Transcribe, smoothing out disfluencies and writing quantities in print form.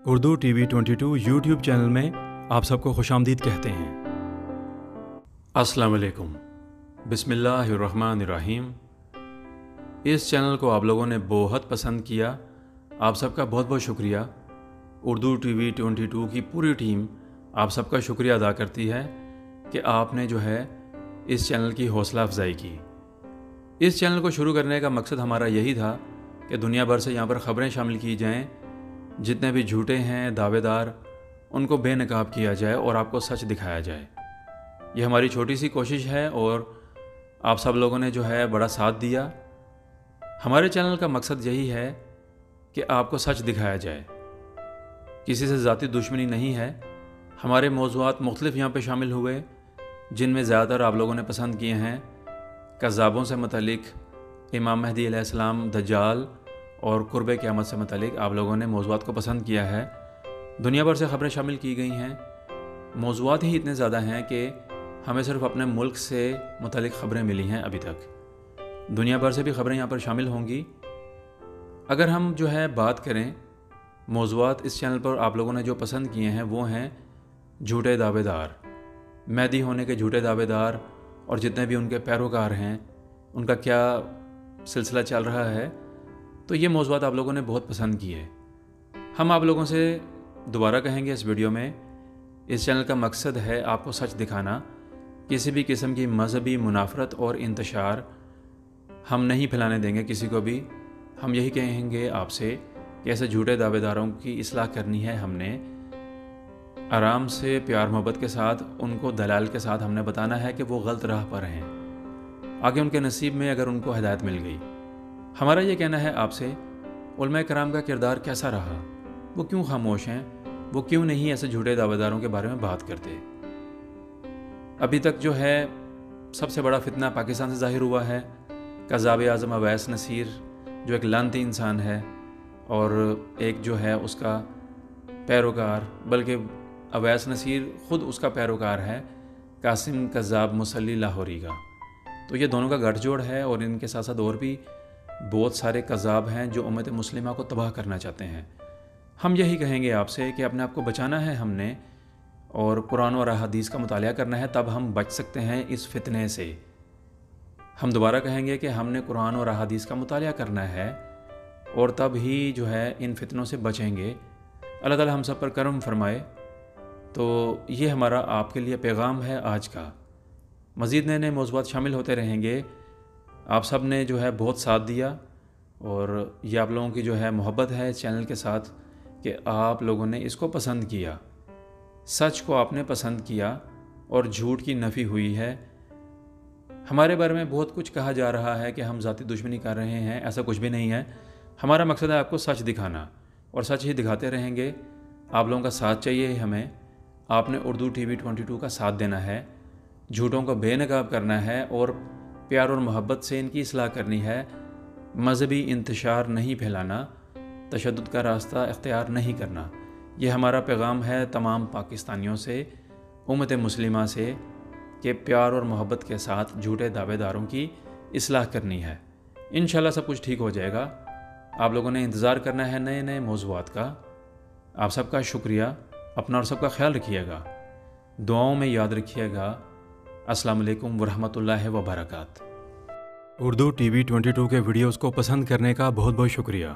Urdu T V 22 YouTube channel میں آپ سب کو خوش آمدید کہتے ہیں۔ السلام علیکم، بسم اللہ الرحمن الرحیم۔ اس چینل کو آپ لوگوں نے بہت پسند کیا، آپ سب کا بہت بہت شکریہ۔ اردو ٹی وی 22 کی پوری ٹیم آپ سب کا شکریہ ادا کرتی ہے کہ آپ نے جو ہے اس چینل کی حوصلہ افزائی کی۔ اس چینل کو شروع کرنے کا مقصد ہمارا یہی تھا کہ دنیا بھر سے یہاں پر خبریں شامل کی جائیں، جتنے بھی جھوٹے ہیں دعوے دار ان کو بے نقاب کیا جائے اور آپ کو سچ دکھایا جائے۔ یہ ہماری چھوٹی سی کوشش ہے اور آپ سب لوگوں نے جو ہے بڑا ساتھ دیا۔ ہمارے چینل کا مقصد یہی ہے کہ آپ کو سچ دکھایا جائے، کسی سے ذاتی دشمنی نہیں ہے۔ ہمارے موضوعات مختلف یہاں پہ شامل ہوئے، جن میں زیادہ تر آپ لوگوں نے پسند کیے ہیں کذابوں سے متعلق، امام مہدی علیہ السلام، دجال اور قرب قیامت سے متعلق آپ لوگوں نے موضوعات کو پسند کیا ہے۔ دنیا بھر سے خبریں شامل کی گئی ہیں، موضوعات ہی اتنے زیادہ ہیں کہ ہمیں صرف اپنے ملک سے متعلق خبریں ملی ہیں ابھی تک۔ دنیا بھر سے بھی خبریں یہاں پر شامل ہوں گی۔ اگر ہم جو ہے بات کریں موضوعات اس چینل پر آپ لوگوں نے جو پسند کیے ہیں وہ ہیں جھوٹے دعوے دار، مہدی ہونے کے جھوٹے دعوے دار اور جتنے بھی ان کے پیروکار ہیں ان کا کیا سلسلہ چل رہا ہے، تو یہ موضوعات آپ لوگوں نے بہت پسند کیے۔ ہم آپ لوگوں سے دوبارہ کہیں گے اس ویڈیو میں، اس چینل کا مقصد ہے آپ کو سچ دکھانا، کسی بھی قسم کی مذہبی منافرت اور انتشار ہم نہیں پھیلانے دیں گے کسی کو بھی۔ ہم یہی کہیں گے آپ سے کہ ایسے جھوٹے دعوے داروں کی اصلاح کرنی ہے، ہم نے آرام سے پیار محبت کے ساتھ ان کو دلائل کے ساتھ ہم نے بتانا ہے کہ وہ غلط راہ پر ہیں، آگے ان کے نصیب میں اگر ان کو ہدایت مل گئی۔ ہمارا یہ کہنا ہے آپ سے، علماء کرام کا کردار کیسا رہا، وہ کیوں خاموش ہیں، وہ کیوں نہیں ایسے جھوٹے دعوے داروں کے بارے میں بات کرتے۔ ابھی تک جو ہے سب سے بڑا فتنہ پاکستان سے ظاہر ہوا ہے، قذاب اعظم اویس نصیر جو ایک لعنتی انسان ہے اور ایک جو ہے اس کا پیروکار، بلکہ اویس نصیر خود اس کا پیروکار ہے، قاسم قذاب مصلی لاہوری کا۔ تو یہ دونوں کا گٹھ جوڑ ہے اور ان کے ساتھ ساتھ اور بھی بہت سارے قذاب ہیں جو امت مسلمہ کو تباہ کرنا چاہتے ہیں۔ ہم یہی کہیں گے آپ سے کہ اپنے آپ کو بچانا ہے ہم نے، اور قرآن اور احادیث کا مطالعہ کرنا ہے، تب ہم بچ سکتے ہیں اس فتنے سے۔ ہم دوبارہ کہیں گے کہ ہم نے قرآن اور احادیث کا مطالعہ کرنا ہے اور تب ہی جو ہے ان فتنوں سے بچیں گے۔ اللہ تعالی ہم سب پر کرم فرمائے۔ تو یہ ہمارا آپ کے لیے پیغام ہے آج کا۔ مزید نئے نئے موضوعات شامل ہوتے رہیں گے۔ آپ سب نے جو ہے بہت ساتھ دیا اور یہ آپ لوگوں کی جو ہے محبت ہے اس چینل کے ساتھ کہ آپ لوگوں نے اس کو پسند کیا، سچ کو آپ نے پسند کیا اور جھوٹ کی نفی ہوئی ہے۔ ہمارے بارے میں بہت کچھ کہا جا رہا ہے کہ ہم ذاتی دشمنی کر رہے ہیں، ایسا کچھ بھی نہیں ہے۔ ہمارا مقصد ہے آپ کو سچ دکھانا اور سچ ہی دکھاتے رہیں گے۔ آپ لوگوں کا ساتھ چاہیے ہمیں، آپ نے اردو ٹی وی 22 کا ساتھ دینا ہے، جھوٹوں کو بے نقاب کرنا ہے اور پیار اور محبت سے ان کی اصلاح کرنی ہے۔ مذہبی انتشار نہیں پھیلانا، تشدد کا راستہ اختیار نہیں کرنا۔ یہ ہمارا پیغام ہے تمام پاکستانیوں سے، امت مسلمہ سے، کہ پیار اور محبت کے ساتھ جھوٹے دعوے داروں کی اصلاح کرنی ہے۔ انشاءاللہ سب کچھ ٹھیک ہو جائے گا۔ آپ لوگوں نے انتظار کرنا ہے نئے نئے موضوعات کا۔ آپ سب کا شکریہ، اپنا اور سب کا خیال رکھیے گا، دعاؤں میں یاد رکھیے گا۔ السلام علیکم ورحمۃ اللہ وبرکاتہ۔ اردو ٹی وی 22 کے ویڈیوز کو پسند کرنے کا بہت بہت شکریہ۔